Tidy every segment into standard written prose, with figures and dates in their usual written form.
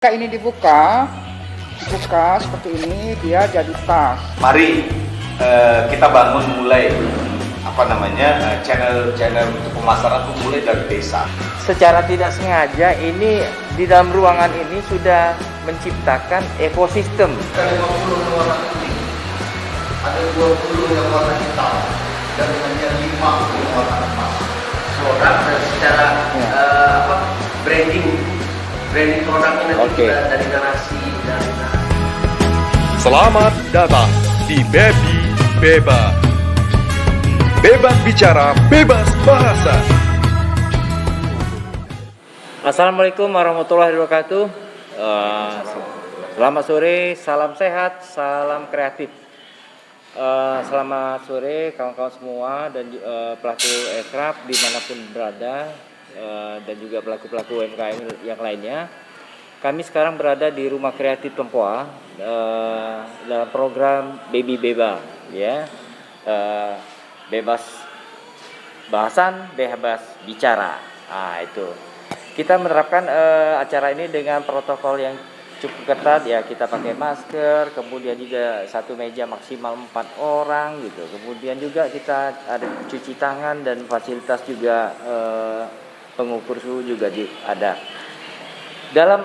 Ketika ini dibuka seperti ini, dia jadi tas. Mari kita bangun mulai channel untuk pemasaran itu mulai dari desa. Secara tidak sengaja ini di dalam ruangan ini sudah menciptakan ekosistem. Ada 50 warna kuning, ada 20 yang warna hitam, dan hanya 5 yang warna emas. Produk dan secara branding produknya nanti juga dari narasi dan Selamat datang di Baby Bebas. Bebas bicara, bebas bahasa. Assalamualaikum warahmatullahi wabarakatuh. Selamat sore, salam sehat, salam kreatif. Selamat sore kawan-kawan semua dan pelaku aircraft dimanapun berada, dan juga pelaku-pelaku UMKM yang lainnya. Kami sekarang berada di Rumah Kreatif Tempoa dalam program Baby Bebas, ya. Bebas bahasan, bebas bicara. Itu. Kita menerapkan acara ini dengan protokol yang cukup ketat, ya. Kita pakai masker, kemudian juga satu meja maksimal 4 orang gitu. Kemudian juga kita ada cuci tangan dan fasilitas juga pengukur suhu juga ada. Dalam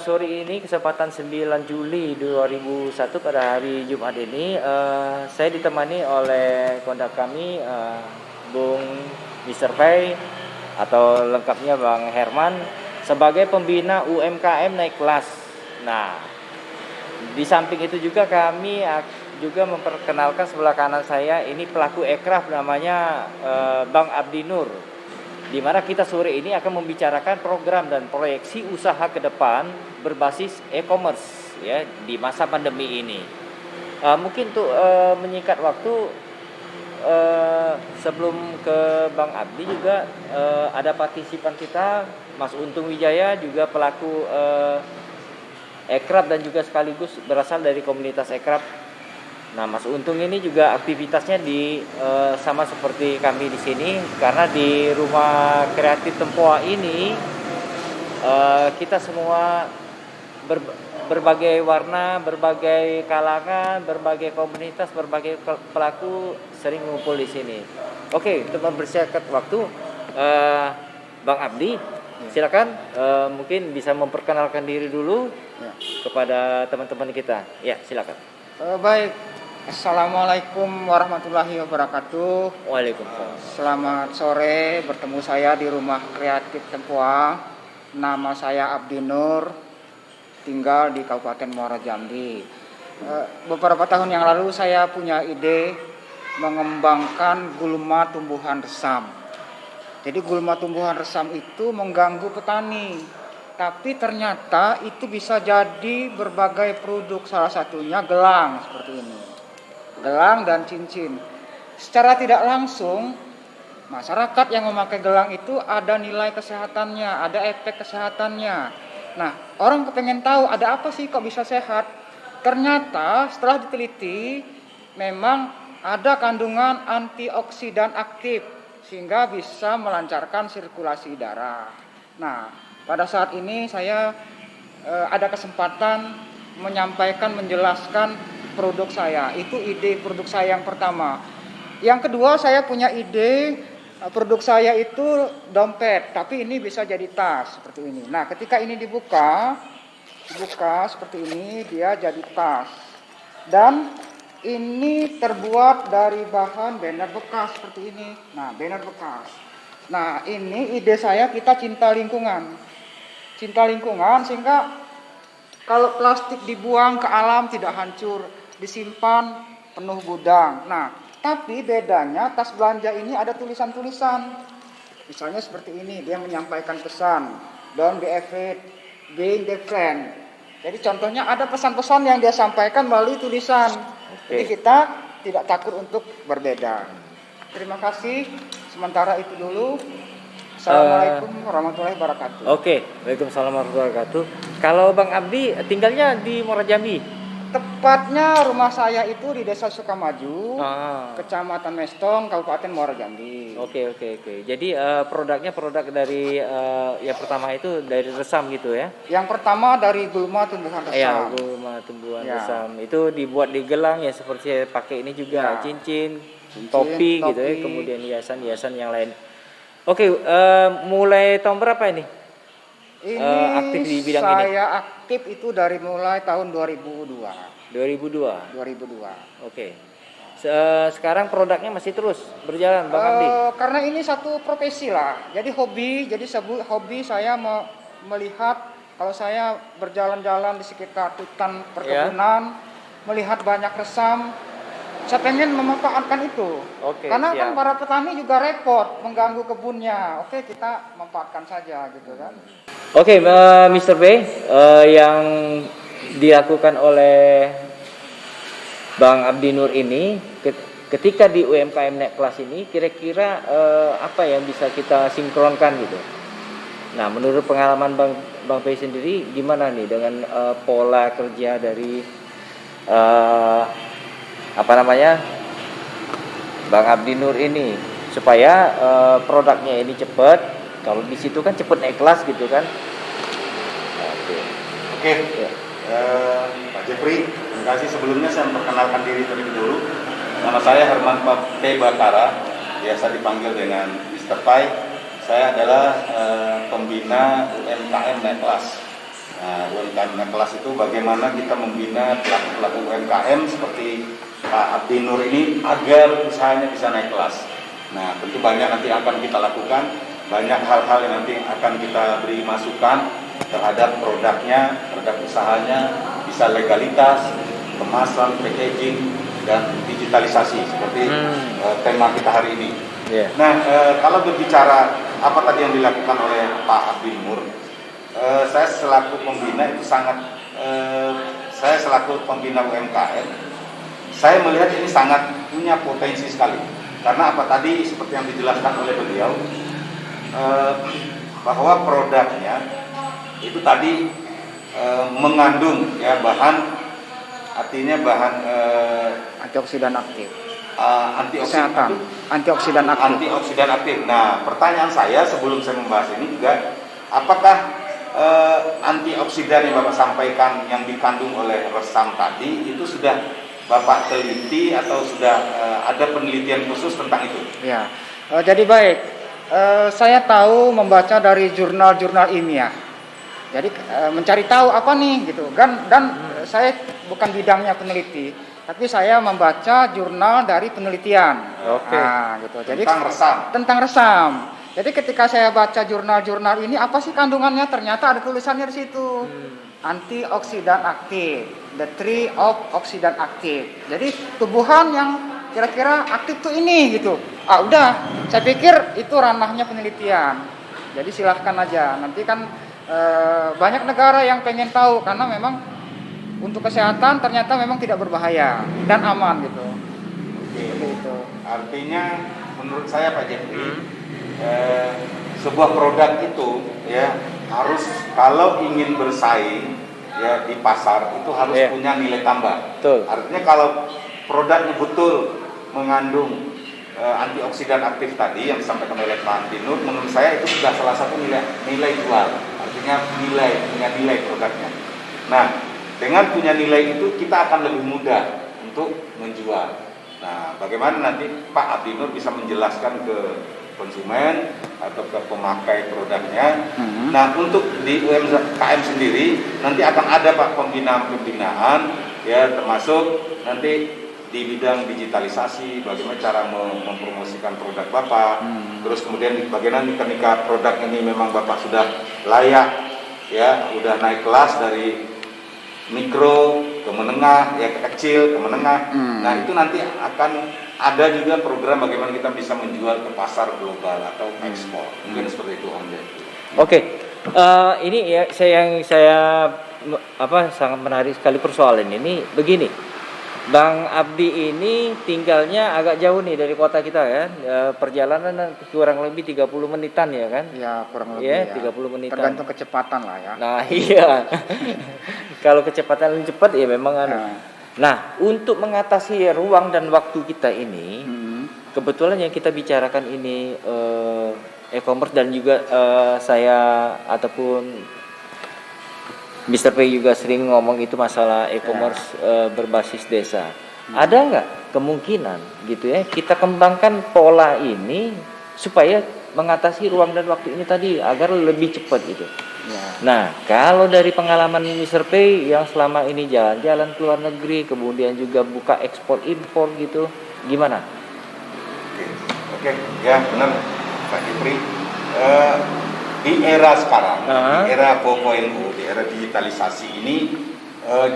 sore ini kesempatan 9 Juli 2001 pada hari Jumat ini, saya ditemani oleh kondak kami, Bung Mr. Fay atau lengkapnya Bang Herman sebagai pembina UMKM naik kelas. Nah, di samping itu juga kami juga memperkenalkan sebelah kanan saya ini pelaku aircraft namanya Bang Abdi Nur. Di mana kita sore ini akan membicarakan program dan proyeksi usaha ke depan berbasis e-commerce, ya, di masa pandemi ini. Mungkin untuk menyingkat waktu, sebelum ke Bang Abdi juga ada partisipan kita Mas Untung Wijaya, juga pelaku aircraft dan juga sekaligus berasal dari komunitas aircraft. Nah, Mas Untung ini juga aktivitasnya sama seperti kami di sini, karena di Rumah Kreatif Tempoa ini kita semua berbagai warna, berbagai kalangan, berbagai komunitas, berbagai pelaku sering ngumpul di sini. Oke, untuk mempersingkat waktu, Bang Abdi, silakan mungkin bisa memperkenalkan diri dulu kepada teman-teman kita. Ya, silakan. Baik, Assalamualaikum warahmatullahi wabarakatuh. Waalaikumsalam. Selamat sore, bertemu saya di Rumah Kreatif Tempoa. Nama saya Abdi Nur, tinggal di Kabupaten Muara Jambi. Beberapa tahun yang lalu saya punya ide mengembangkan gulma tumbuhan resam. Jadi gulma tumbuhan resam itu mengganggu petani, tapi ternyata itu bisa jadi berbagai produk, salah satunya gelang seperti ini. Gelang dan cincin. Secara tidak langsung, masyarakat yang memakai gelang itu ada nilai kesehatannya, ada efek kesehatannya. Nah, orang kepengen tahu ada apa sih kok bisa sehat. Ternyata setelah diteliti, memang ada kandungan antioksidan aktif sehingga bisa melancarkan sirkulasi darah. Nah, pada saat ini saya ada kesempatan menjelaskan produk saya. Itu ide produk saya yang pertama. Yang kedua, saya punya ide produk saya itu dompet, tapi ini bisa jadi tas seperti ini. Nah, ketika ini dibuka seperti ini, dia jadi tas. Dan ini terbuat dari bahan banner bekas seperti ini. Nah, banner bekas. Nah, ini ide saya, kita cinta lingkungan. Cinta lingkungan sehingga kalau plastik dibuang ke alam tidak hancur, disimpan penuh gudang. Nah, tapi bedanya tas belanja ini ada tulisan-tulisan. Misalnya seperti ini, dia menyampaikan pesan, don't be afraid, being different. Jadi contohnya ada pesan-pesan yang dia sampaikan melalui tulisan. Jadi kita tidak takut untuk berbeda. Terima kasih. Sementara itu dulu. Assalamualaikum warahmatullahi wabarakatuh. Oke, waalaikumsalam warahmatullahi wabarakatuh. Kalau Bang Abdi tinggalnya di Muara Jambi? Tepatnya rumah saya itu di Desa Sukamaju, Ah. Kecamatan Mestong, Kabupaten Muara Jambi. Oke. Jadi produknya produk dari yang pertama itu dari resam gitu ya? Yang pertama dari gulma tumbuhan Ya, resam. gulma tumbuhan Ya. resam. Itu dibuat di gelang ya seperti saya pakai ini juga, Ya. cincin, Cincin, topi gitu ya, topi. kemudian hiasan-hiasan yang lain. Oke, mulai tahun berapa ini? Ini Aktif di bidang ini? saya aktif itu dari mulai tahun 2002. 2002. Oke. Sekarang produknya masih terus berjalan, Bang Abdi? Karena ini satu profesi lah, jadi hobi, hobi saya melihat kalau saya berjalan-jalan di sekitar hutan perkebunan, melihat banyak resam, saya pengen memanfaatkan itu. Oke, Karena siap. kan para petani juga repot mengganggu kebunnya. Oke, kita manfaatkan saja gitu kan. Oke, Mr. B, yang dilakukan oleh Bang Abdi Nur ini ketika di UMKM naik kelas ini kira-kira apa yang bisa kita sinkronkan gitu. Nah, menurut pengalaman Bang Pei sendiri gimana nih dengan pola kerja dari Bang Abdi Nur ini supaya produknya ini cepat. Kalau di situ kan cepat naik kelas gitu kan. Oke, Ya. Pak Jeffrey, terima kasih. Sebelumnya saya memperkenalkan diri terlebih dahulu. Nama saya Herman P. Batara, biasa dipanggil dengan Mr. Pai. Saya adalah pembina UMKM naik kelas. Nah, UMKM naik kelas itu bagaimana kita membina pelaku-pelaku UMKM seperti Pak Abdi Nur ini agar usahanya bisa naik kelas. Nah, tentu banyak nanti akan kita lakukan, banyak hal-hal yang nanti akan kita beri masukan terhadap produknya, terhadap usahanya, bisa legalitas, kemasan, packaging, dan digitalisasi seperti tema kita hari ini. Yeah. Nah, kalau berbicara apa tadi yang dilakukan oleh Pak Abdi Nur, saya selaku pembina itu saya selaku pembina UMKM, saya melihat ini sangat punya potensi sekali. Karena apa tadi seperti yang dijelaskan oleh beliau, bahwa produknya itu tadi mengandung ya bahan, artinya bahan Antioksidan aktif. antioksidan aktif. Nah, pertanyaan saya sebelum saya membahas ini juga, apakah antioksidan yang Bapak sampaikan yang dikandung oleh resam tadi itu sudah Bapak teliti atau sudah ada penelitian khusus tentang itu? Ya, jadi baik. Saya tahu membaca dari jurnal-jurnal ilmiah. Jadi mencari tahu apa nih gitu kan, dan saya bukan bidangnya peneliti, tapi saya membaca jurnal dari penelitian. Oke. Nah, gitu. Jadi Tentang resam. Jadi ketika saya baca jurnal-jurnal ini, apa sih kandungannya? Ternyata ada tulisannya di situ. Antioksidan aktif, the tree of oksidan aktif. Jadi tumbuhan yang kira-kira aktif tuh ini gitu. Udah, saya pikir itu ranahnya penelitian. Jadi silahkan aja. Nanti kan banyak negara yang pengen tahu karena memang untuk kesehatan ternyata memang tidak berbahaya dan aman gitu. Seperti itu. Artinya menurut saya Pak Jeffrey, sebuah produk itu ya harus, kalau ingin bersaing ya di pasar itu harus punya nilai tambah. Betul. Artinya kalau produknya betul mengandung antioksidan aktif tadi yang disampaikan oleh Pak Abdi Nur, menurut saya itu sudah salah satu nilai jual. Artinya punya nilai produknya. Nah, dengan punya nilai itu kita akan lebih mudah untuk menjual. Nah, bagaimana nanti Pak Abdi Nur bisa menjelaskan ke konsumen atau ke pemakai produknya. Nah, untuk di UMKM sendiri nanti akan ada Pak pembinaan ya, termasuk nanti di bidang digitalisasi, bagaimana cara mempromosikan produk Bapak. Terus kemudian bagaimana ketika produk ini memang Bapak sudah layak ya, udah naik kelas dari mikro ke menengah ya, ke kecil ke menengah. Nah, itu nanti akan ada juga program bagaimana kita bisa menjual ke pasar global atau ekspor. Mungkin seperti itu Om Jeffrey. Oke. Ini ya saya sangat menarik sekali persoalan ini. Begini, Bang Abdi ini tinggalnya agak jauh nih dari kota kita kan. Perjalanan kurang lebih 30 menitan ya kan? Ya kurang lebih Ya, ya. 30 menitan. Tergantung kecepatan lah ya. Nah, iya. Kalau kecepatan cepat ya memang anu. Nah. Nah, untuk mengatasi ruang dan waktu kita ini, kebetulan yang kita bicarakan ini e-commerce dan juga saya ataupun Mr. P juga sering ngomong itu masalah e-commerce berbasis desa. Ada nggak kemungkinan gitu ya kita kembangkan pola ini supaya mengatasi ruang dan waktu ini tadi agar lebih cepat gitu. Ya. Nah, kalau dari pengalaman Mr. P yang selama ini jalan-jalan ke luar negeri, kemudian juga buka ekspor impor gitu, gimana? Oke, ya benar Pak Jupri. Di era sekarang, di era 4.0, di era digitalisasi ini,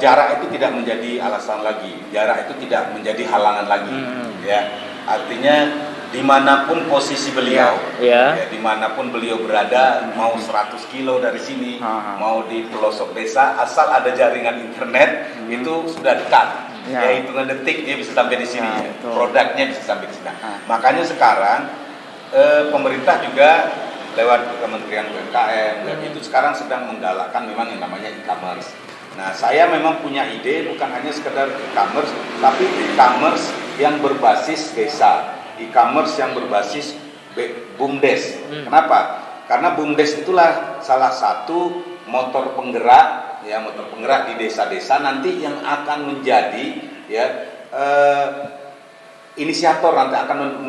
jarak itu tidak menjadi alasan lagi, jarak itu tidak menjadi halangan lagi, ya. Artinya dimanapun posisi beliau, ya, dimanapun beliau berada, mau 100 kilo dari sini, mau di pelosok desa, asal ada jaringan internet itu sudah dekat. Ya, hitungan detik dia bisa sampai di sini, produknya bisa sampai di sini. Makanya sekarang pemerintah juga lewat Kementerian UMKM dan itu sekarang sedang menggalakkan memang yang namanya e-commerce. Nah, saya memang punya ide bukan hanya sekedar e-commerce, tapi e-commerce yang berbasis desa, e-commerce yang berbasis BUMDes. Kenapa? Karena BUMDes itulah salah satu motor penggerak, ya, motor penggerak di desa-desa nanti yang akan menjadi, ya, inisiator nanti akan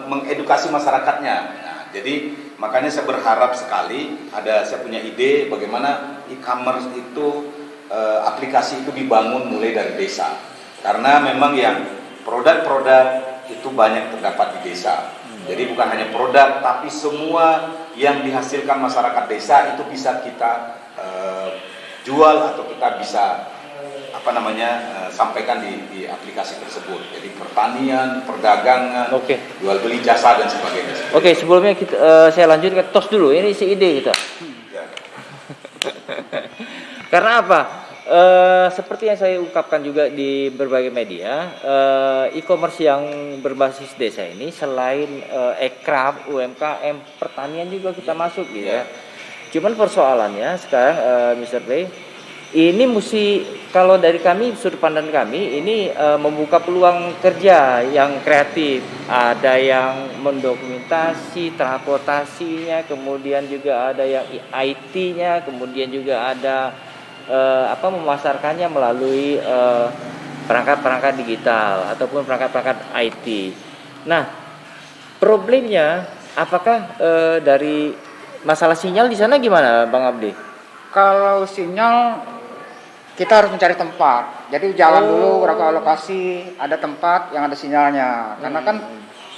mengedukasi masyarakatnya. Nah, jadi makanya saya berharap sekali saya punya ide bagaimana e-commerce itu aplikasi itu dibangun mulai dari desa. Karena memang yang produk-produk itu banyak terdapat di desa. Jadi bukan hanya produk tapi semua yang dihasilkan masyarakat desa itu bisa kita jual atau kita bisa sampaikan di aplikasi tersebut. Jadi pertanian, perdagangan, jual beli jasa dan sebagainya. Oke, sebelumnya saya lanjut ke tos dulu. Ini isi ide kita. Ya. Karena apa? Seperti yang saya ungkapkan juga di berbagai media, e-commerce yang berbasis desa ini selain ekraf, UMKM, pertanian juga kita masuk gitu ya. Cuman persoalannya sekarang Mr. P, ini mesti, kalau dari kami, sudut pandang kami, ini membuka peluang kerja yang kreatif. Ada yang mendokumentasi, transportasinya, kemudian juga ada yang IT-nya, kemudian juga ada memasarkannya melalui perangkat-perangkat digital ataupun perangkat-perangkat IT. Nah, problemnya apakah dari masalah sinyal di sana gimana, Bang Abdi? Kalau sinyal kita harus mencari tempat. Jadi jalan dulu beberapa lokasi, ada tempat yang ada sinyalnya. Karena kan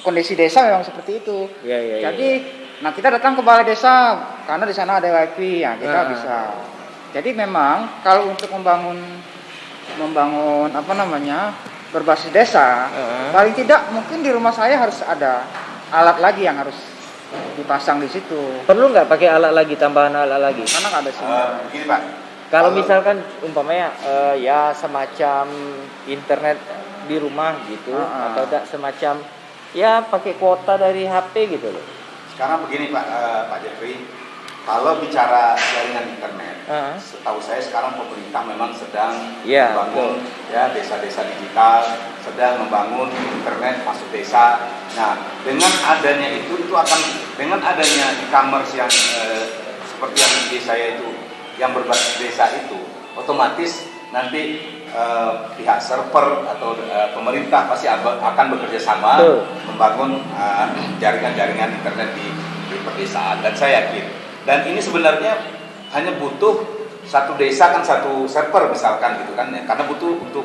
kondisi desa memang seperti itu. Jadi, nah kita datang ke balai desa karena di sana ada wifi, ya kita bisa. Jadi memang kalau untuk membangun berbasis desa, paling tidak mungkin di rumah saya harus ada alat lagi yang harus dipasang di situ. Perlu nggak pakai alat lagi, tambahan alat lagi? Karena nggak ada sinyal. Begini Pak. Kalau misalkan umpamanya ya semacam internet di rumah gitu, atau enggak semacam ya pakai kuota dari HP gitu loh. Sekarang begini Pak Jeffrey, kalau bicara jaringan internet, setahu saya sekarang pemerintah memang sedang membangun desa-desa digital, sedang membangun internet masuk desa. Nah, dengan adanya itu akan, dengan adanya e-commerce yang seperti yang di saya itu, yang berbasis desa itu, otomatis nanti pihak server atau pemerintah pasti akan bekerja sama membangun jaringan-jaringan internet di pedesaan. Dan saya yakin, dan ini sebenarnya hanya butuh satu desa kan satu server misalkan gitu kan ya, karena butuh untuk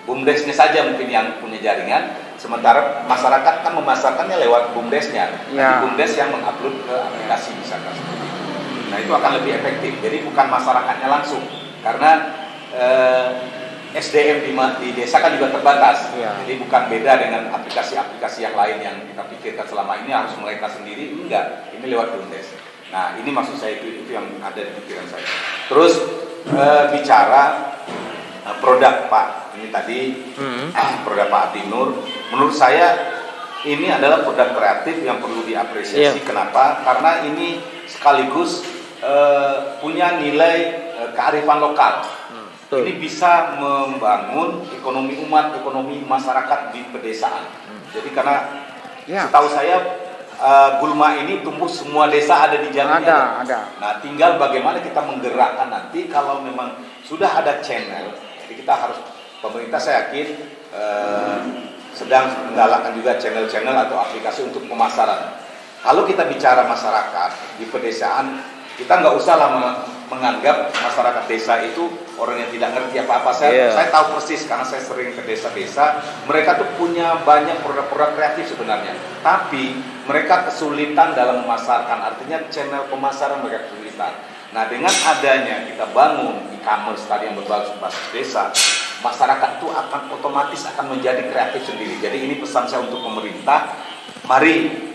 BUMDesnya saja mungkin yang punya jaringan, sementara masyarakat kan memasarkannya lewat BUMDesnya, nanti BUMDes yang mengupload ke aplikasi misalkan seperti itu. Nah, itu akan lebih efektif. Jadi bukan masyarakatnya langsung, karena SDM di desa kan juga terbatas. Jadi bukan beda dengan aplikasi-aplikasi yang lain yang kita pikirkan selama ini harus mereka sendiri, enggak. Ini lewat BUMDes. Nah, ini maksud saya itu yang ada di pikiran saya. Terus bicara produk Pak, ini tadi produk Pak Abdi Nur, menurut saya ini adalah produk kreatif yang perlu diapresiasi. Kenapa? Karena ini sekaligus punya nilai kearifan lokal. Betul. Ini bisa membangun ekonomi umat, ekonomi masyarakat di pedesaan. Jadi karena setahu saya gulma ini tumbuh semua desa ada di jalannya. Ada. Nah, tinggal bagaimana kita menggerakkan nanti kalau memang sudah ada channel. Jadi kita harus, pemerintah saya yakin sedang menggalakkan juga channel-channel atau aplikasi untuk pemasaran. Kalau kita bicara masyarakat di pedesaan, kita nggak usah lah menganggap masyarakat desa itu orang yang tidak ngerti apa-apa. Saya tahu persis karena saya sering ke desa-desa. Mereka tuh punya banyak produk-produk kreatif sebenarnya, tapi mereka kesulitan dalam memasarkan. Artinya channel pemasaran mereka kesulitan. Nah, dengan adanya kita bangun e-commerce tadi yang berbasis desa, masyarakat itu akan otomatis akan menjadi kreatif sendiri. Jadi ini pesan saya untuk pemerintah. Mari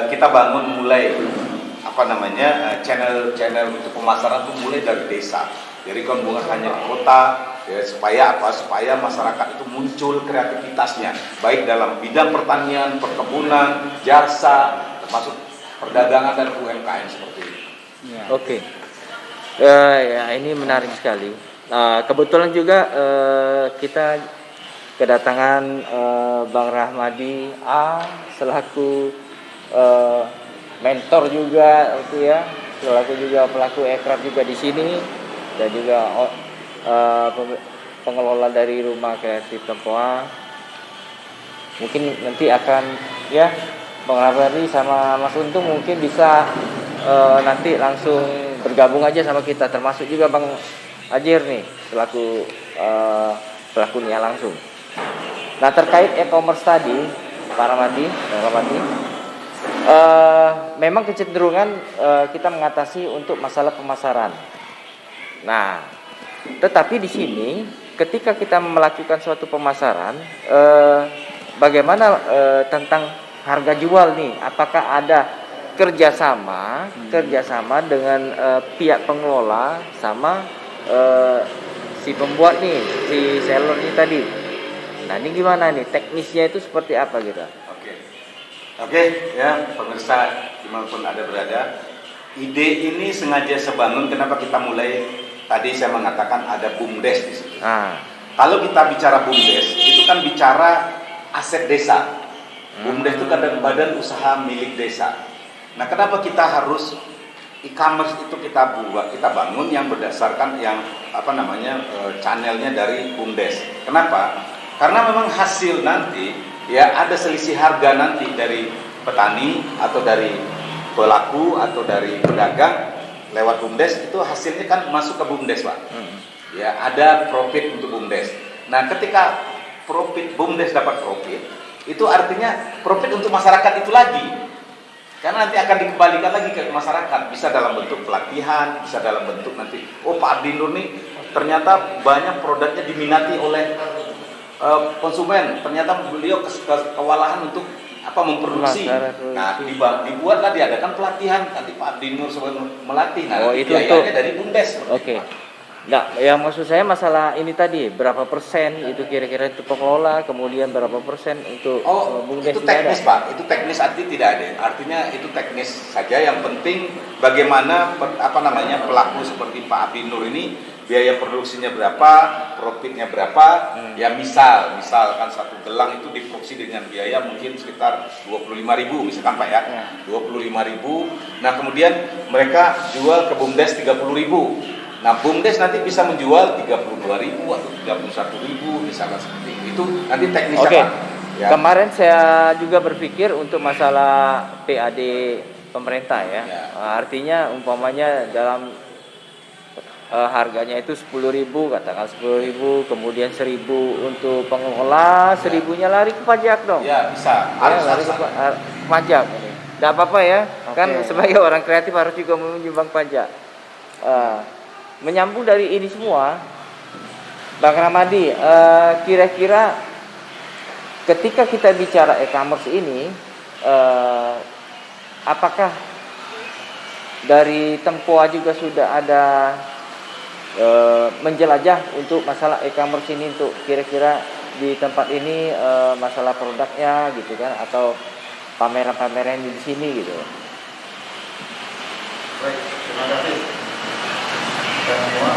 kita bangun mulai channel untuk pemasaran itu mulai dari desa. Jadi kan bukan hanya di kota, ya, supaya masyarakat itu muncul kreativitasnya, baik dalam bidang pertanian, perkebunan, jasa, termasuk perdagangan dan UMKM seperti ini. Oke. Ya, ini menarik sekali. Kebetulan juga kita kedatangan Bang Rahmadi A selaku mentor juga itu ya, selaku juga pelaku ekraf juga di sini dan juga pengelola dari Rumah Kreatif Tempoa. Mungkin nanti akan ya Bang Rahmadi sama Mas Untung mungkin bisa nanti langsung bergabung aja sama kita, termasuk juga Bang Ajir nih selaku pelakunya langsung. Nah, terkait e-commerce tadi Pak Rahmadi, memang kecenderungan kita mengatasi untuk masalah pemasaran. Nah, tetapi di sini ketika kita melakukan suatu pemasaran, bagaimana tentang harga jual nih? Apakah ada kerjasama dengan pihak pengelola sama si pembuat nih, si seller nih tadi? Nah, ini gimana nih teknisnya itu seperti apa gitu? Oke, ya pemirsa dimanapun ada berada, ide ini sengaja sebangun. Kenapa kita mulai? Tadi saya mengatakan ada BUMDes di situ. Kalau kita bicara BUMDes, itu kan bicara aset desa. BUMDes itu kan badan usaha milik desa. Nah, kenapa kita harus e-commerce itu kita bangun yang berdasarkan yang channelnya dari BUMDes. Kenapa? Karena memang hasil nanti ya ada selisih harga nanti dari petani atau dari pelaku atau dari pedagang lewat BUMDes, itu hasilnya kan masuk ke BUMDes, Pak. Ya, ada profit untuk BUMDes. Nah, ketika BUMDes dapat profit, itu artinya profit untuk masyarakat itu lagi. Karena nanti akan dikembalikan lagi ke masyarakat, bisa dalam bentuk pelatihan, bisa dalam bentuk nanti Pak Abdinur nih ternyata banyak produknya diminati oleh konsumen, ternyata beliau kewalahan untuk memproduksi. Nah, dibuatlah diadakan pelatihan, nanti Pak Dinur melatih. Nah, itu biayanya dari BUMDes. Oke. Nah, yang maksud saya masalah ini tadi, berapa persen itu kira-kira itu pengelola, kemudian berapa persen untuk BUMDes? Itu teknis, Pak. Itu teknis artinya tidak ada. Artinya itu teknis saja. Yang penting bagaimana pelaku seperti Pak Abdinur ini biaya produksinya berapa, profitnya berapa. Ya misalkan satu gelang itu diproduksi dengan biaya mungkin sekitar 25.000 misalkan, Pak ya. 25.000. Nah, kemudian mereka jual ke BUMDes 30.000. Nah, BUMDes nanti bisa menjual 32.000 atau 31.000 misalkan seperti itu. Nanti teknisnya, Pak. Ya. Kemarin saya juga berpikir untuk masalah PAD pemerintah ya. Artinya umpamanya dalam harganya itu 10.000, katakan 10.000, kemudian 1.000 untuk pengelola, 1.000-nya lari ke pajak dong. Ya, bisa. Harus lari ke pajak. Tidak apa-apa ya. Kan sebagai orang kreatif harus juga menyumbang pajak. Menyambung dari ini semua, Bang Rahmadi, kira-kira ketika kita bicara e-commerce ini, apakah dari Tempoa juga sudah ada menjelajah untuk masalah e-commerce ini, untuk kira-kira di tempat ini masalah produknya gitu kan, atau pameran-pameran di sini gitu? Baik, terima kasih. Kita semua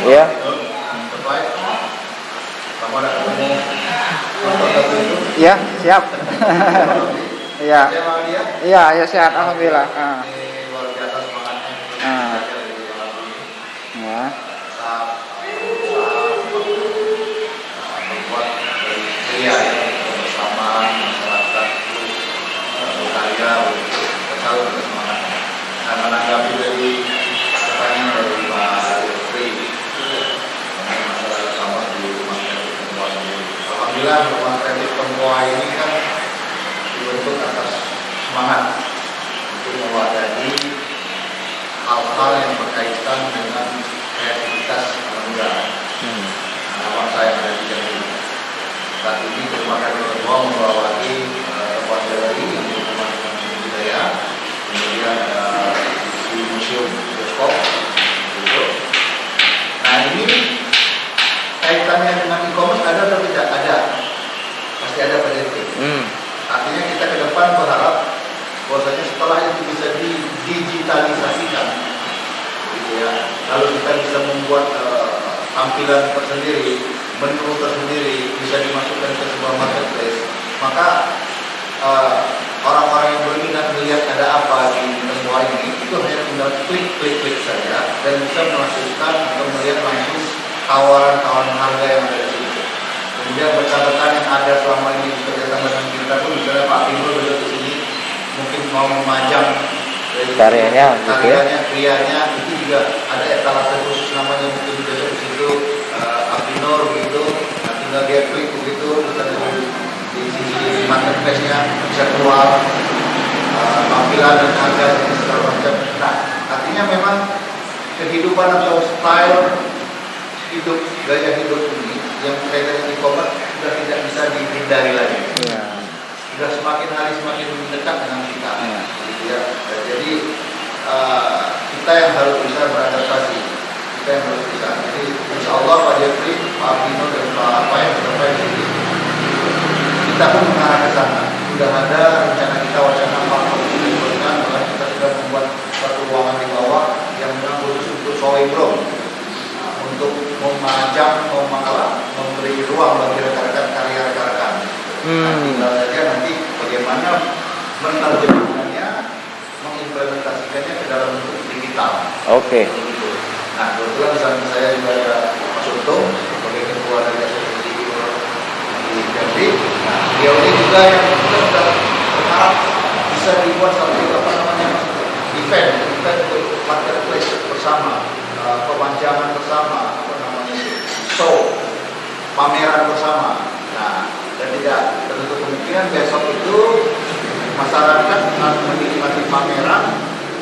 Iya. Terbaik. Kamu ada ketemu foto satu itu? Ya, siap. Iya. Saya sama dia. Iya, ya sehat alhamdulillah. Ini luar biasa semangatnya. Ah. Belajar dari dalam ini. Ya. Membuat dari pria ya, bersama masyarakat itu berkarya, selalu bersemangat. Nah, menanggapi dari pertanyaan dari Pak Jeffrey mengenai masalah sama di rumah kreatif Tempoa ini. Alhamdulillah rumah kreatif Tempoa ini kan dibentuk atas semangat untuk mewadahi hal-hal yang berkaitan dengan kreativitas anak muda. Nama saya ada di Jambi. Saat ini rumah kreatif Tempoa membawahi tempat galeri yang berhubungan dengan budaya, kemudian ada di museum bioskop. Gitu. Nah ini kaitannya dengan e-commerce ada atau tidak? Ada. Pasti ada pada itu. Artinya kita ke depan berharap bahwasanya setelah itu bisa didigitalisasikan, gitu ya. Lalu kita bisa membuat tampilan tersendiri, menu tersendiri, bisa dimasukkan ke sebuah marketplace. Maka orang-orang yang berminat melihat ada apa di Tempoa ini, itu hanya tinggal klik saja dan bisa melakukan atau melihat langsung tawaran-tawaran harga yang ada di situ. Kemudian rekan-rekan yang ada selama ini bekerjasama dengan kita pun, misalnya Pak Timbul besok di sini mungkin mau memajang Karyanya, gitu ya. krianya itu juga ada etalase khusus namanya, mungkin besok di situ Abinor begitu, nah tinggal dia klik begitu, terus ada di sisi marketplace-nya bisa keluar tampilan dan harga dan segala macam. Nah, artinya memang kehidupan atau style hidup, gaya hidup ini yang kaitannya e-commerce sudah tidak bisa dihindari lagi. Sudah semakin hari semakin mendekat dengan kita. Gitu ya. Jadi kita yang harus bisa beradaptasi, kita yang harus bisa. Jadi insya Allah Pak Jeffrey, Pak Bino dan Pak yang berapa di sini, kita pun mengarah ke sana. Sudah ada rencana kita, wacana Pak Bino, bahkan kita sudah membuat satu ruangan di bawah yang memang khusus untuk showroom, untuk memajang, memberi ruang bagi rekan-rekan karya rekan-rekan. Tinggal saja nanti bagaimana menerjemahkannya, mengimplementasikannya ke dalam bentuk digital. Oke. Nah, kebetulan di samping saya juga ada Mas Untung sebagai ketua dari asosiasi di Jambi. Nah, beliau ini juga yang kita sudah berharap bisa dibuat satu event, kita untuk marketplace bersama, pemanjangan bersama, show, pameran bersama. Nah, dan tidak tertutup kemungkinan besok itu masyarakat menikmati pameran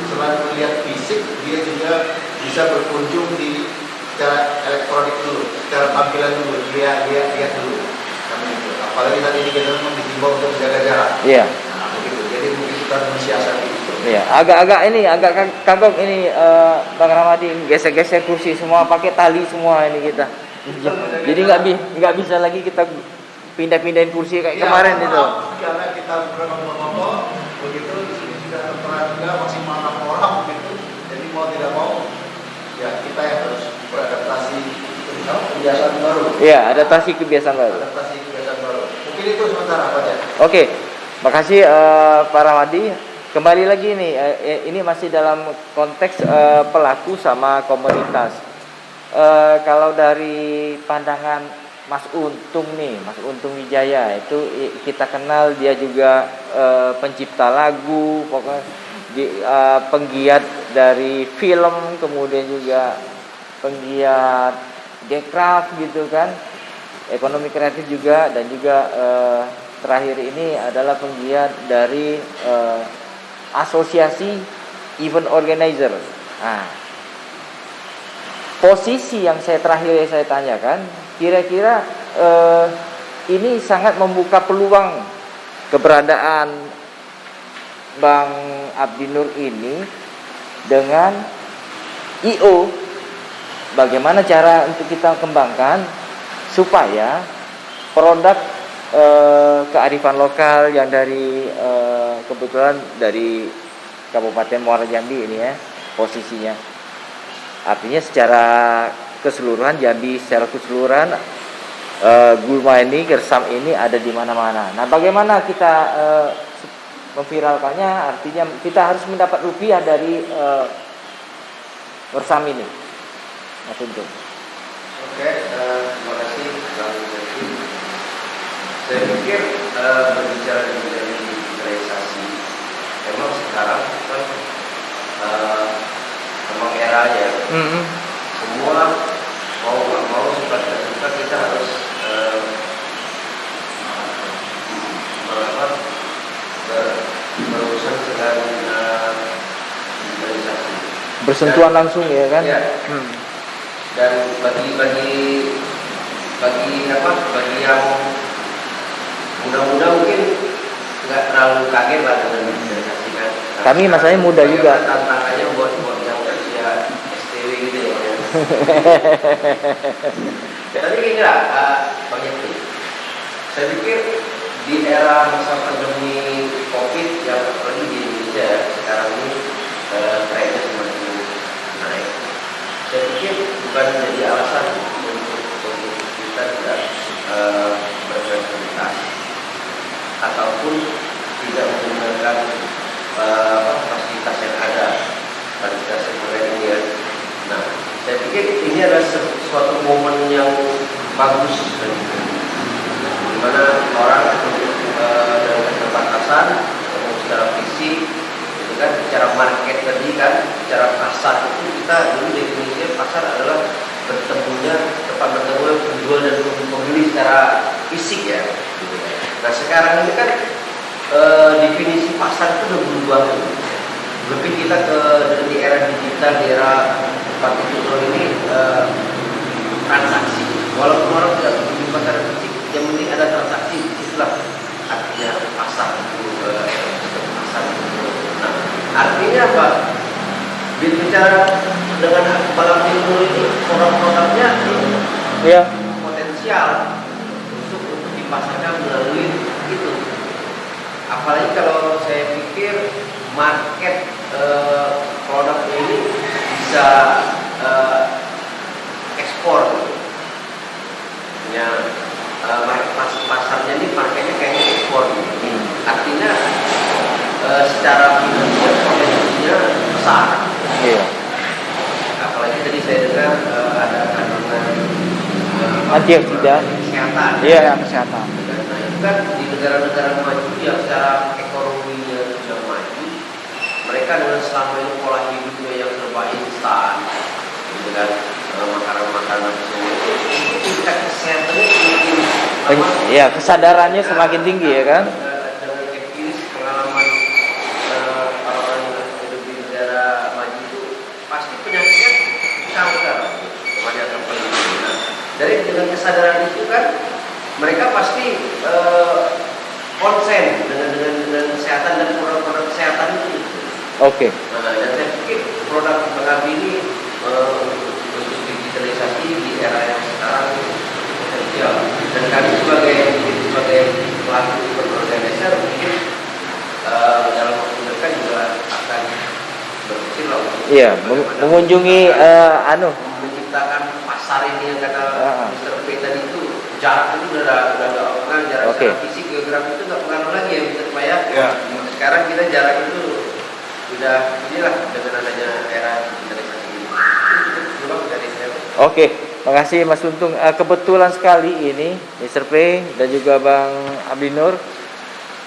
selain melihat fisik, dia juga bisa berkunjung di secara elektronik dulu, secara tampilan dulu, dia lihat dulu. Apalagi saat ini kita memang dihimbau untuk menjaga jarak. Iya. Nah, begitu. Jadi mungkin kita mensiasati itu. Iya, agak kagok ini Bang Ramadi geser-geser kursi semua, pakai tali semua ini kita. Jadi nggak bisa lagi kita pindah-pindahin kursi kayak kemarin itu. Karena kita ngomong begitu, di sini sudah terperan juga maksimal 6 orang begitu. Jadi mau tidak mau, ya kita yang harus beradaptasi kebiasaan baru. Iya, adaptasi kebiasaan baru. Mungkin itu sementara Pak ya. Oke, makasih Pak Ramadi. Kembali lagi nih, ini masih dalam konteks pelaku sama komunitas. Kalau dari pandangan Mas Untung nih, Mas Untung Wijaya itu kita kenal dia juga pencipta lagu, pokoknya penggiat dari film, kemudian juga penggiat Gcraft gitu kan, ekonomi kreatif juga, dan juga terakhir ini adalah penggiat dari asosiasi event organizer. Nah, posisi yang saya tanyakan, kira-kira ini sangat membuka peluang keberadaan Bang Abdinur ini dengan IO. Bagaimana cara untuk kita kembangkan supaya produk kearifan lokal yang dari kebetulan dari Kabupaten Muara Jambi ini ya posisinya. Artinya secara keseluruhan, Jambi secara keseluruhan, gulma ini, gersam ini ada di mana-mana. Nah, bagaimana kita memviralkannya? Artinya kita harus mendapat rupiah dari gersam ini. Mas Untung. Oke, terima kasih Bang Zaki. Saya pikir berbicara dari digitalisasi, memang sekarang kan memang eranya. Semua mau nggak mau, suka tidak suka, kita harus berurusan dengan digitalisasi. Bersentuhan langsung ya kan? Ya. Dan bagi yang muda-muda mungkin nggak terlalu kaget lah dengan digitalisasi kan. Kami masanya muda juga. Tantangannya buat yang usia STW gitu ya. Tapi gini lah, Bang Yati, saya pikir di era masa pandemi COVID yang apalagi di Indonesia sekarang ini trennya semakin naik. Saya pikir bukan menjadi alasan untuk kita tidak berkreativitas ataupun tidak menggunakan fasilitas yang ada, fasilitas yang ini ya. Nah, saya pikir ini adalah suatu momen yang bagus, di mana orang dengan keterbatasan secara fisik, itu kan secara market tadi kan, secara pasar itu kita dulu definisinya pasar adalah bertemunya tempat bertemu penjual dan pembeli secara fisik ya. Nah sekarang ini kan definisi pasar itu udah berubah. Lebih kita di era digital, di era 4.0 ini transaksi. Walaupun orang tidak berjumpa secara fisik, yang penting ada transaksi. Itulah artinya pasar itu, pasar itu. Nah, artinya apa? Bicara dengan Bang Abdinur ini, produk-produknya potensial untuk dipasarkan melalui itu. Apalagi kalau saya pikir market produk ini bisa ekspor. Ya, pasarnya ini marketnya kayaknya ekspor. Artinya secara finansial potensinya besar. Iya. Apalagi tadi saya dengar ada kandungan antioksidan, kesehatan. Iya, kesehatan. Nah itu kan di negara-negara maju yang secara ekonominya sudah maju, mereka dengan selama ini pola hidupnya yang serba instan, dengan makanan-makanan semua itu tingkat kesehatannya semakin Iya, kesadarannya semakin tinggi ya kan? Dengan empiris pengalaman orang-orang yang hidup di negara maju itu pasti penyakitnya kanker, kebanyakan penelitian. Nah, dari dengan kesadaran itu kan mereka pasti konsen dengan kesehatan dan produk-produk kesehatan itu. Oke. Nah, dan saya pikir produk Mengabi ini untuk digitalisasi di era yang sekarang potensial. Dan kami sebagai pelaku berorganisasi mungkin dalam waktu dekat juga akan berpikir lah. Iya, mengunjungi menciptakan pasar ini yang kata Mr. P tadi itu jarak itu udah pengaruh, jarak secara fisik geografi itu nggak pengaruh lagi ya Mr. P ya. Sekarang kita jarak itu udah inilah dengan adanya era digitalisasi ini. Itu dari saya. Oke, makasih Mas Untung. Kebetulan sekali ini Mr. P dan juga Bang Abdinur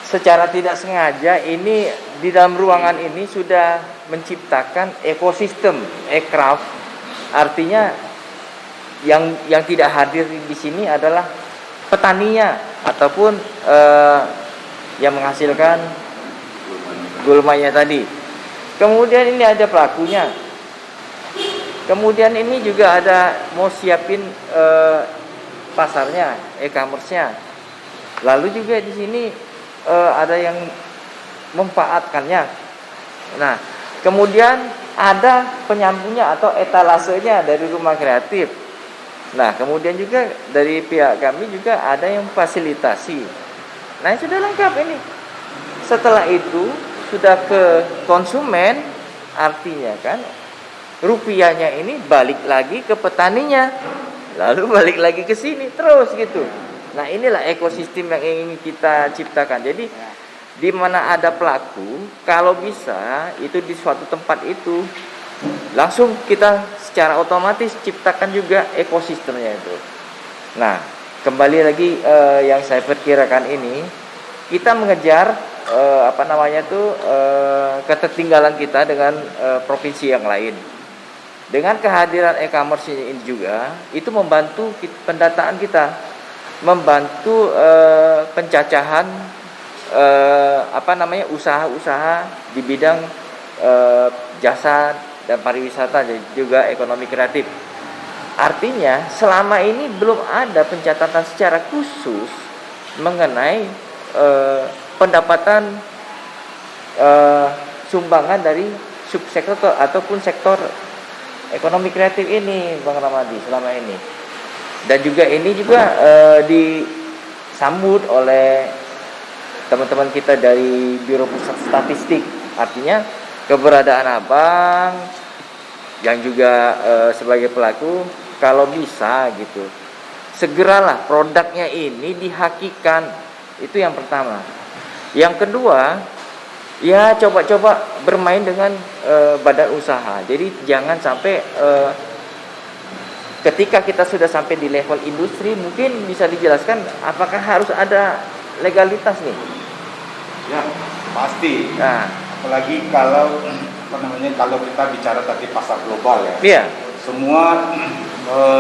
secara tidak sengaja ini di dalam ruangan ini sudah menciptakan ekosistem aircraft. Artinya yang tidak hadir di sini adalah petaninya ataupun yang menghasilkan gulmanya tadi. Kemudian ini ada pelakunya. Kemudian ini juga ada mau siapin pasarnya, e-commerce-nya. Lalu juga di sini ada yang memanfaatkannya. Nah, kemudian ada penyambungnya atau etalasenya dari rumah kreatif. Nah, kemudian juga dari pihak kami juga ada yang fasilitasi. Nah, sudah lengkap ini. Setelah itu sudah ke konsumen, artinya kan rupiahnya ini balik lagi ke petaninya, lalu balik lagi ke sini terus gitu. Nah, inilah ekosistem yang ingin kita ciptakan. Jadi di mana ada pelaku, kalau bisa itu di suatu tempat itu langsung kita secara otomatis ciptakan juga ekosistemnya itu. Nah, kembali lagi yang saya perkirakan ini, kita mengejar ketertinggalan kita dengan provinsi yang lain. Dengan kehadiran e-commerce ini juga, itu membantu pendataan kita, membantu pencacahan usaha-usaha di bidang jasa dan pariwisata dan juga ekonomi kreatif. Artinya selama ini belum ada pencatatan secara khusus mengenai pendapatan sumbangan dari subsektor ataupun sektor ekonomi kreatif ini, Bang Ramadi, selama ini. Dan juga ini juga disambut oleh teman-teman kita dari Biro Pusat Statistik. Artinya keberadaan Abang yang juga sebagai pelaku, kalau bisa gitu, segeralah produknya ini dihakikan. Itu yang pertama. Yang kedua, ya coba-coba bermain dengan badan usaha. Jadi jangan sampai ketika kita sudah sampai di level industri, mungkin bisa dijelaskan apakah harus ada legalitas nih? Ya, pasti. Nah, Apalagi kalau kalau kita bicara tadi pasar global ya. iya. Semua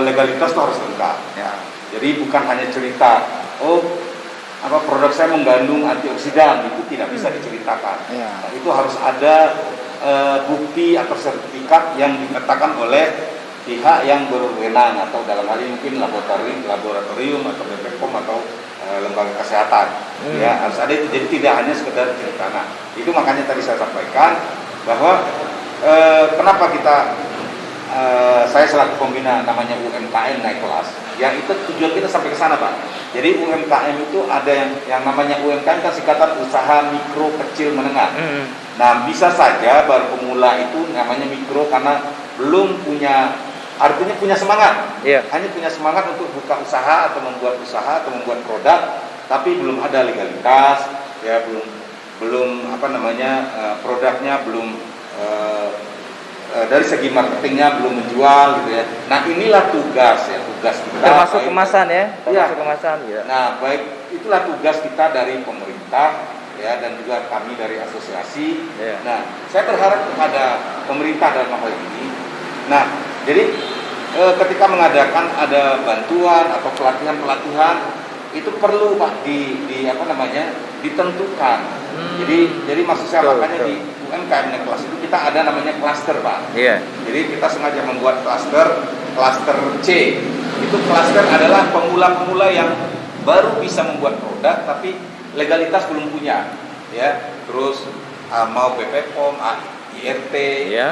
legalitas itu harus lengkap ya. Jadi bukan hanya cerita produk saya mengandung antioksidan, itu tidak bisa diceritakan. Ya. Nah, itu harus ada bukti atau sertifikat yang dikatakan oleh pihak yang berwenang, atau dalam hal ini mungkin laboratorium atau BPOM atau lembaga kesehatan. Ya, harus ada itu. Jadi tidak hanya sekedar cerita. Nah, itu makanya tadi saya sampaikan bahwa kenapa saya selaku pembina namanya UMKM naik kelas. Yang itu tujuan kita sampai ke sana, Pak. Jadi UMKM itu ada yang namanya UMKM kan singkatan usaha mikro kecil menengah. Nah, bisa saja baru pemula itu namanya mikro karena belum punya, artinya punya semangat. Hanya punya semangat untuk buka usaha atau membuat produk, tapi belum ada legalitas, ya belum produknya belum dari segi marketingnya belum menjual gitu ya. Nah, inilah tugas kita. Termasuk kemasan ya. Kemasan ya. Nah, baik itulah tugas kita dari pemerintah ya, dan juga kami dari asosiasi. Nah, saya berharap kepada pemerintah dalam hal ini. Nah, jadi ketika mengadakan ada bantuan atau pelatihan itu perlu Pak ditentukan. Jadi maksud saya makanya di UMKM kelas itu kita ada namanya klaster Pak. Jadi kita sengaja membuat klaster C. Itu klaster adalah pemula-pemula yang baru bisa membuat produk tapi legalitas belum punya. Ya, terus mau BPOM, IRT,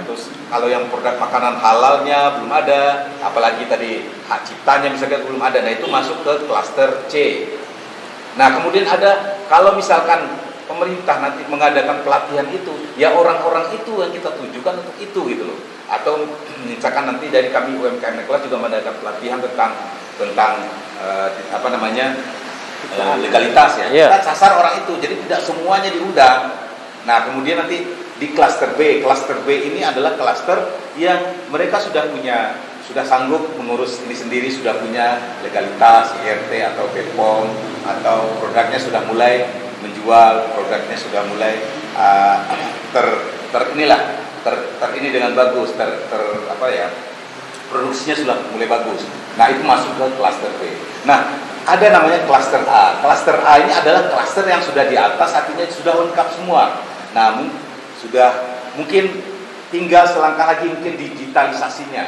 terus kalau yang produk makanan halalnya belum ada, apalagi tadi hak ciptanya misalkan belum ada. Nah, itu masuk ke klaster C. Nah, kemudian ada kalau misalkan pemerintah nanti mengadakan pelatihan itu, ya orang-orang itu yang kita tujukan untuk itu gitu loh. Atau misalkan nanti dari kami UMKM kelas juga mengadakan pelatihan tentang legalitas ya. Kita sasar orang itu, jadi tidak semuanya diundang. Nah, kemudian nanti di klaster B ini adalah klaster yang mereka sudah sanggup mengurus ini sendiri, sudah punya legalitas IRT atau BPOM, atau produknya sudah mulai menjual, produknya sudah mulai ini dengan bagus, produksinya sudah mulai bagus. Nah, itu masuk ke klaster B. Nah, ada namanya klaster A. Klaster A ini adalah klaster yang sudah di atas, artinya sudah lengkap semua. Namun sudah mungkin tinggal selangkah lagi mungkin digitalisasinya.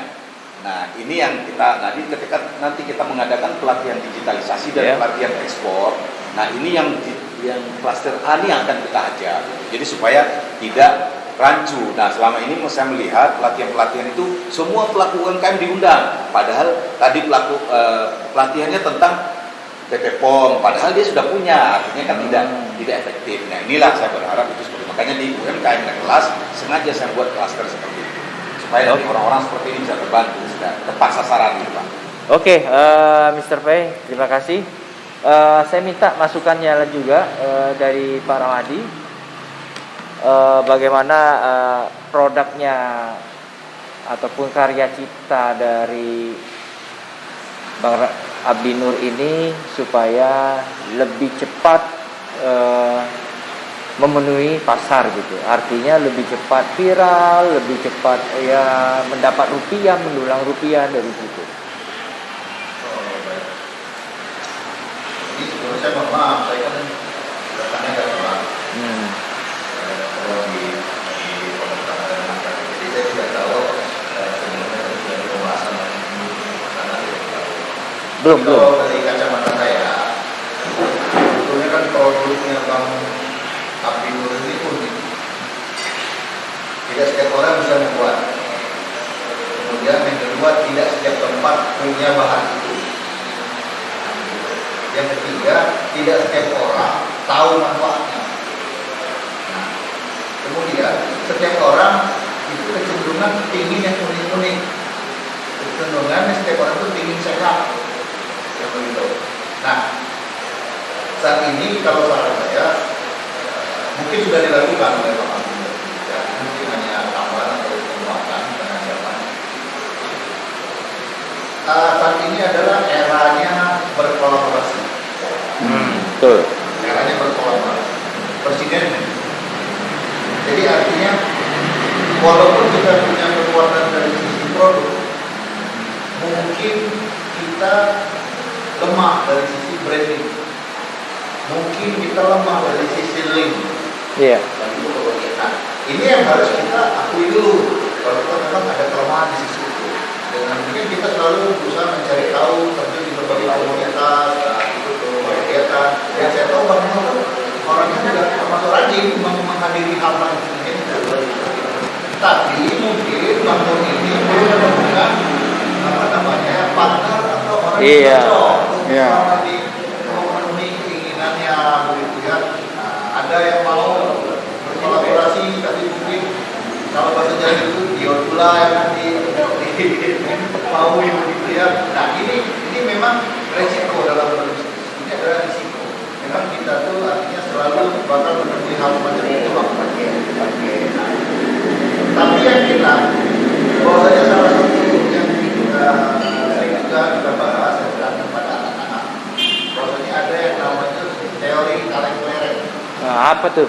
Nah, ini yang ketika nanti kita mengadakan pelatihan digitalisasi dan pelatihan ekspor. Nah, ini yang klaster A ini yang akan kita ajar. Jadi supaya tidak rancu. Nah, selama ini saya melihat pelatihan-pelatihan itu semua pelaku UMKM diundang. Padahal tadi pelatihannya tentang BPOM, padahal dia sudah punya, artinya kan tidak efektif. Nah, inilah saya berharap itu seperti makanya di UMKM kelas sengaja saya buat klaster seperti itu supaya dari orang-orang seperti ini bisa terbantu, sudah tepat sasaran gitu Pak. Oke, Mr. Pei, terima kasih. Saya minta masukannya juga dari Pak Ramadi. Bagaimana produknya ataupun karya cipta dari Bang Abdi Nur ini supaya lebih cepat memenuhi pasar gitu. Artinya lebih cepat viral, lebih cepat ya mendapat rupiah, mendulang rupiah dari situ. Ini sebelumnya saya mohon maaf, saya kan datangnya dari luar. Kalau di pemerintahan dan masyarakat, jadi saya tidak tahu sebelumnya sudah di pembahasan karena tidak tahu. Belum. Kalau dari kacamata saya, sebetulnya kan produknya Bang Abdi Nur ini unik. Tidak setiap orang bisa membuat. Kemudian yang kedua, tidak setiap tempat punya bahan itu. Yang ketiga, tidak setiap orang tahu manfaatnya. Nah, kemudian setiap orang itu kecenderungan ingin yang unik-unik. Kecenderungan setiap orang itu ingin sehat. Yang begitu. Nah, saat ini kalau saran saya mungkin sudah dilakukan oleh Pak Abdi, ya, mungkin hanya tambahan atau penguatan dengan siapa. Saat ini adalah eranya berkolaborasi. Betul. Eranya berkolaborasi. Presiden. Jadi artinya walaupun kita punya kekuatan dari sisi produk, mungkin kita lemah dari sisi branding. Mungkin kita lemah dari sisi link. Iya. Nah, ini yang harus kita akui dulu. Kalau kita memang ada kelemahan di sisi itu. Dengan mungkin kita selalu berusaha mencari tahu, terjun di berbagai komunitas, ikut kegiatan. Yang saya tahu Bang Nur orangnya juga termasuk rajin menghadiri hal-hal ini. Tapi mungkin Bang Nur ini belum menemukan partner atau orang yang cocok untuk memenuhi keinginannya begitu ya. Nah, ada yang mau berkolaborasi, tapi mungkin kalau bahasa Jawa itu diotula yang nanti mau begitu ya. Nah ini memang resiko dalam berbisnis. Ini adalah risiko. Memang kita tuh artinya selalu bakal menemui hal macam itu tapi yang kita bahwasanya salah satu yang kita bahas adalah kepada anak-anak. Bahwasanya ada yang namanya teori kaleng-kelereng. Nah, apa tuh?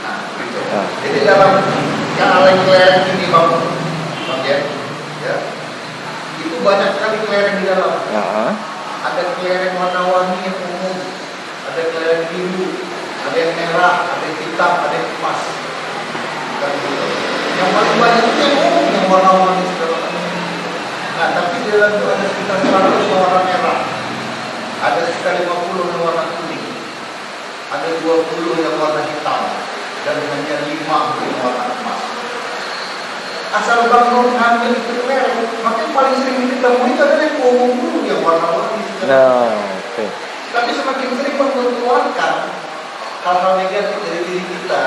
Nah, gitu. Jadi dalam kaleng-kelereng ini Bang ya, itu banyak sekali kelereng di dalam. Ada kelereng warna-warni yang umum, ada kelereng biru, ada yang merah, ada yang hitam, ada yang emas. Yang paling banyak itu yang umum, yang warna-warni segala macam. Nah, tapi di dalam itu ada sekitar 100 yang warna merah, ada sekitar 50 yang warna kuning, ada 20 yang warna hitam, dan hanya 5 yang warna emas. Asal Bang Nur ngambil itu kelereng, makanya paling sering ditemui itu adalah yang umum dulu, yang warna-warni. Okay. Tapi semakin sering Bang Nur keluarkan hal-hal negatif dari diri kita,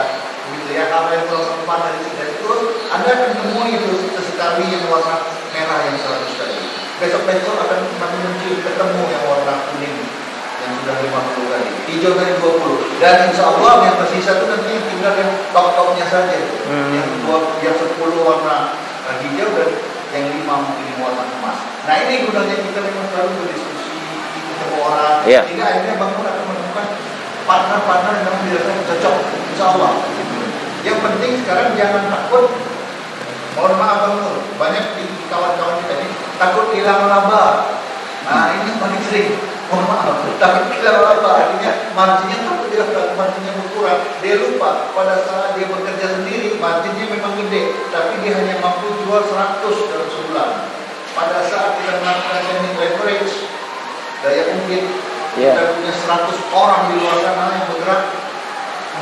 gitu ya, hal yang bermanfaat dari kita itu, Anda akan temui itu sesekali yang warna merah yang 100 tadi. Besok-besok akan semakin muncul ketemu yang warna kuning yang sudah 50 kali, hijau tadi 20, dan insya Allah yang tersisa itu nanti tinggal yang top-topnya saja, yang 10 warna hijau dan yang 5 mungkin warna emas. Nah ini gunanya kita memang selalu berdiskusi ketemu orang, sehingga akhirnya Bang Nur akan menemukan partner-partner yang memang dirasakan cocok, insya Allah. Yang penting sekarang jangan takut. Mohon maaf Bang Nur, banyak di kawan-kawan kita ini takut hilang laba. Nah ini yang paling sering. Mohon maaf, takut hilang laba, artinya marginnya takut hilang, marginnya berkurang. Dia lupa pada saat dia bekerja sendiri, marginnya memang gede, tapi dia hanya mampu jual 100 dalam sebulan. Pada saat kita melakukan selling leverage, daya ungkit, kita punya 100 orang di luar sana yang bergerak,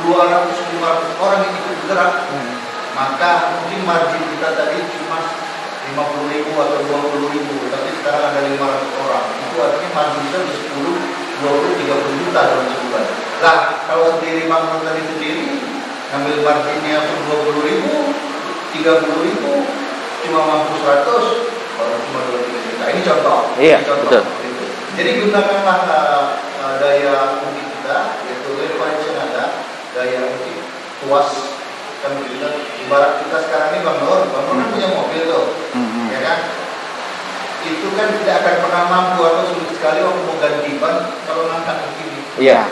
200-500 orang yang ikut bergerak, maka mungkin margin kita tadi cuma 50.000 atau 20.000, tapi sekarang ada 500 orang. Itu artinya margin kita udah 10, 20, 30 juta dalam sebulan. Nah, kalau sendiri Bang Nur tadi sendiri ngambil marginnya pun 20.000, 30.000, cuma mampu 100, baru cuma 2-3 juta. Ini contoh. Iya, Ini contoh. betul. Gitu. Jadi gunakanlah daya ungkit kita, yaitu leverage yang ada, daya ungkit, tuas, kan begitu. Ibarat kita sekarang ini Bang Nur kan punya mobil tuh, ya kan? Itu kan tidak akan pernah mampu atau sulit sekali waktu mau ganti ban kalau ngangkat begini. Iya.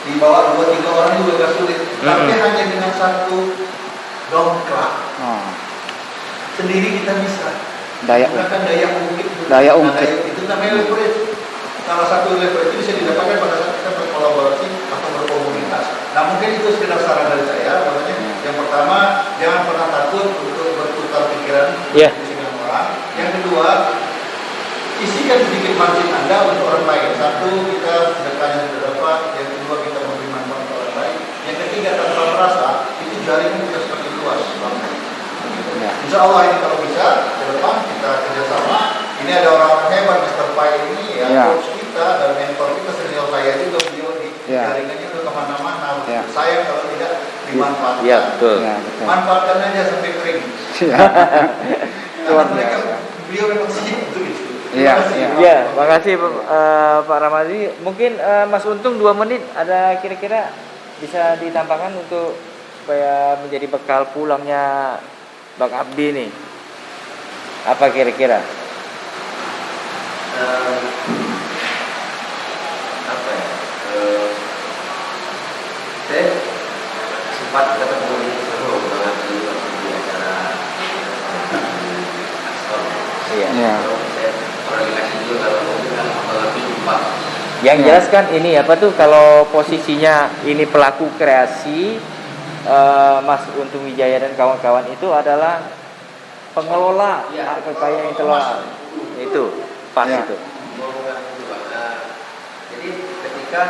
Di bawah 2-3 orang juga agak sulit. Tapi hanya dengan satu dongkrak sendiri kita bisa. Daya Gunakan daya ungkit. Daya Nah, ungkit. itu namanya leverage. Salah satu leverage itu bisa didapatkan pada saat kita berkolaborasi atau berkomunitas. Nah mungkin itu sekedar saran dari saya. Makanya yang pertama, jangan pernah takut untuk bertukar pikiran dengan orang. Yang kedua, isikan sedikit margin Anda untuk orang lain. Satu, kita sedekahnya sudah dapat. Yang kedua, kita memberi manfaat ke orang lain. Yang ketiga, tanpa merasa itu jaringan kita semakin luas. Insya Allah ini kalau bisa ke depan kita kerjasama. Ini ada orang-orang hebat, Mr. Pai ini ya, coach kita dan mentor kita, senior saya juga, beliau di jaringannya udah kemana-mana. Sayang kalau tidak dimanfaatkan. Iya, betul. Manfaatkan aja sampai kering. Luar mereka, biasa. beliau memang sibuk begitu. Iya, makasih Pak Ramadi. Mungkin Mas Untung 2 menit ada kira-kira bisa ditambahkan untuk supaya menjadi bekal pulangnya Bang Abdi nih. Apa kira-kira? Apa ya? Saya sempat ketemu di Solo Bang Abdi waktu di acara Astor. Iya. Saya pernah dikasih juga kalau mungkin Bang Abdi lupa. Yang jelas kan ini apa tuh kalau posisinya ini pelaku kreasi Mas Untung Wijaya dan kawan-kawan itu adalah pengelola kekayaan intelektual. Itu pas itu. Jadi ketika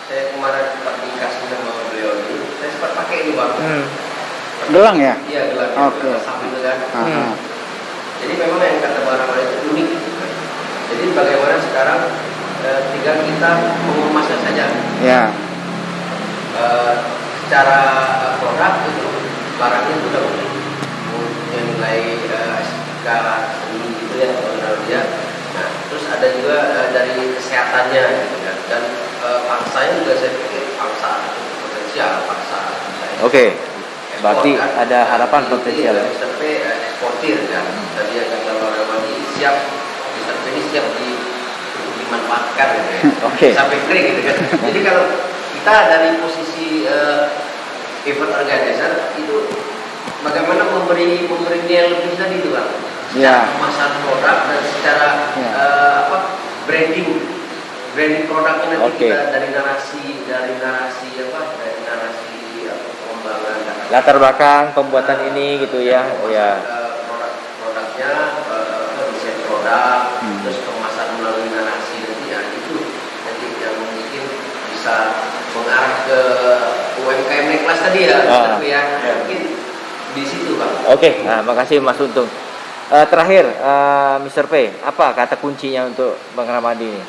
saya kemarin sempat dikasih sama beliau ini, saya sempat pakai ini Bang. Gelang ya? Iya gelang. Oke. Sambil kan. Jadi memang yang kata Bang Ramadi itu unik. Jadi bagaimana sekarang tinggal kita mengemasnya saja. Ya. Secara produk itu barangnya sudah unik. Nilai estetika seni gitu ya menurut dia. Nah, terus ada juga dari kesehatannya gitu kan. Dan pangsanya juga saya pikir pangsa potensial, pangsa. Oke. Berarti ada harapan potensial ya. Sampai eksportir kan. Tadi yang kata Bang Ramadi siap, sampai ini siap dimanfaatkan gitu ya. Oke. Sampai kering gitu kan. Jadi kalau kita dari posisi event organizer itu bagaimana memberi nilai lebih tadi itu Bang. Ya. Pemasaran produk dan secara branding produknya nanti kita dari narasi pengembangan latar belakang pembuatan ini gitu ya. Ya. Produknya desain produk terus pemasaran melalui narasi itu nanti yang mungkin bisa mengarah ke UMKM naik kelas tadi ya. Mungkin di situ Bang. Oke, nah makasih Mas Untung. Terakhir, Mr. P, apa kata kuncinya untuk Bang Ramadi ini?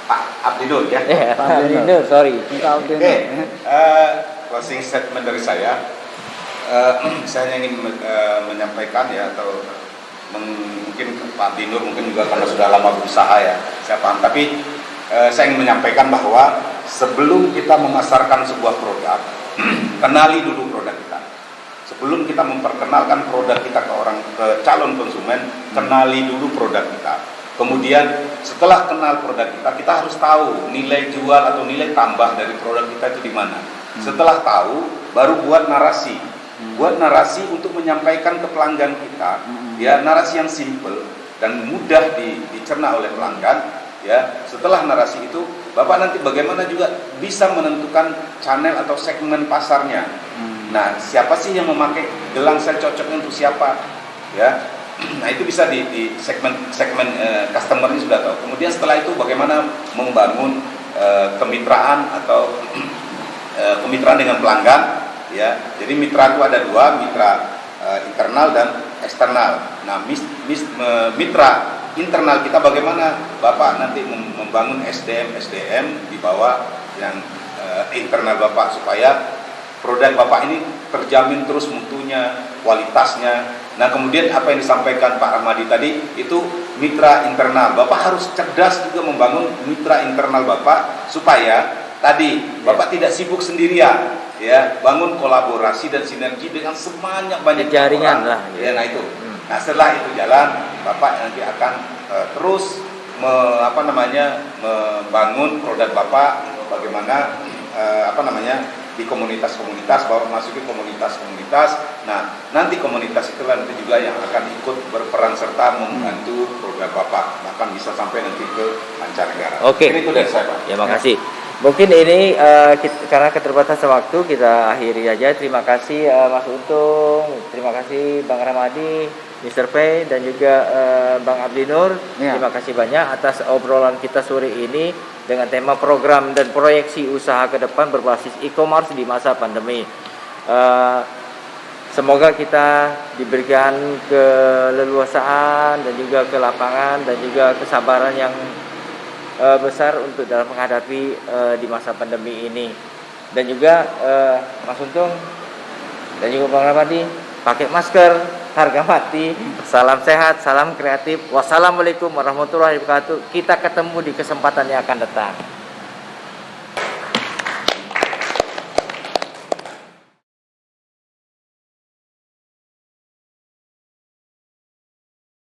Pak Abdi Nur ya. Pak Abdi Nur, sorry. Closing statement dari saya ingin menyampaikan ya atau mungkin Pak Abdi Nur mungkin juga karena sudah lama berusaha ya, saya paham. Tapi saya ingin menyampaikan bahwa sebelum kita memasarkan sebuah produk, kenali dulu produk kita. Sebelum kita memperkenalkan produk kita ke calon konsumen, kenali dulu produk kita. Kemudian setelah kenal produk kita harus tahu nilai jual atau nilai tambah dari produk kita itu di mana. Setelah tahu, baru buat narasi. Buat narasi untuk menyampaikan ke pelanggan kita, ya narasi yang simple dan mudah dicerna oleh pelanggan. Ya, setelah narasi itu, Bapak nanti bagaimana juga bisa menentukan channel atau segmen pasarnya. Nah, siapa sih yang memakai gelang saya cocoknya untuk siapa? Ya, nah itu bisa di segmen customer ini sudah tahu. Kemudian setelah itu bagaimana membangun kemitraan atau kemitraan dengan pelanggan. Ya, jadi mitra itu ada 2, mitra internal dan eksternal. Nah, mitra internal kita bagaimana Bapak nanti membangun SDM di bawah yang internal Bapak supaya produk Bapak ini terjamin terus mutunya, kualitasnya. Nah kemudian apa yang disampaikan Pak Ramadi tadi itu mitra internal. Bapak harus cerdas juga membangun mitra internal Bapak supaya tadi Bapak tidak sibuk sendirian, ya, bangun kolaborasi dan sinergi dengan sebanyak-banyak jaringan orang. lah. Ya, nah itu. Nah setelah itu jalan, Bapak nanti akan terus membangun produk Bapak bagaimana di komunitas-komunitas, bahwa masuki komunitas-komunitas. Nah, nanti komunitas itulah nanti juga yang akan ikut berperan serta membantu produk Bapak, bahkan bisa sampai nanti ke mancanegara. Oke. Ini itu dari saya, Pak. Ya, makasih. Mungkin ini karena keterbatasan waktu kita akhiri aja. Terima kasih Mas Untung, terima kasih Bang Ramadi, Mr. P, dan juga Bang Abdi Nur. Ya. Terima kasih banyak atas obrolan kita sore ini dengan tema program dan proyeksi usaha ke depan berbasis e-commerce di masa pandemi. Semoga kita diberikan keleluasaan dan juga kelapangan dan juga kesabaran yang besar untuk dalam menghadapi di masa pandemi ini. Dan juga Mas Untung dan juga Bang Ramadi, pakai masker, harga mati, salam sehat, salam kreatif. Wassalamualaikum warahmatullahi wabarakatuh. Kita ketemu di kesempatan yang akan datang.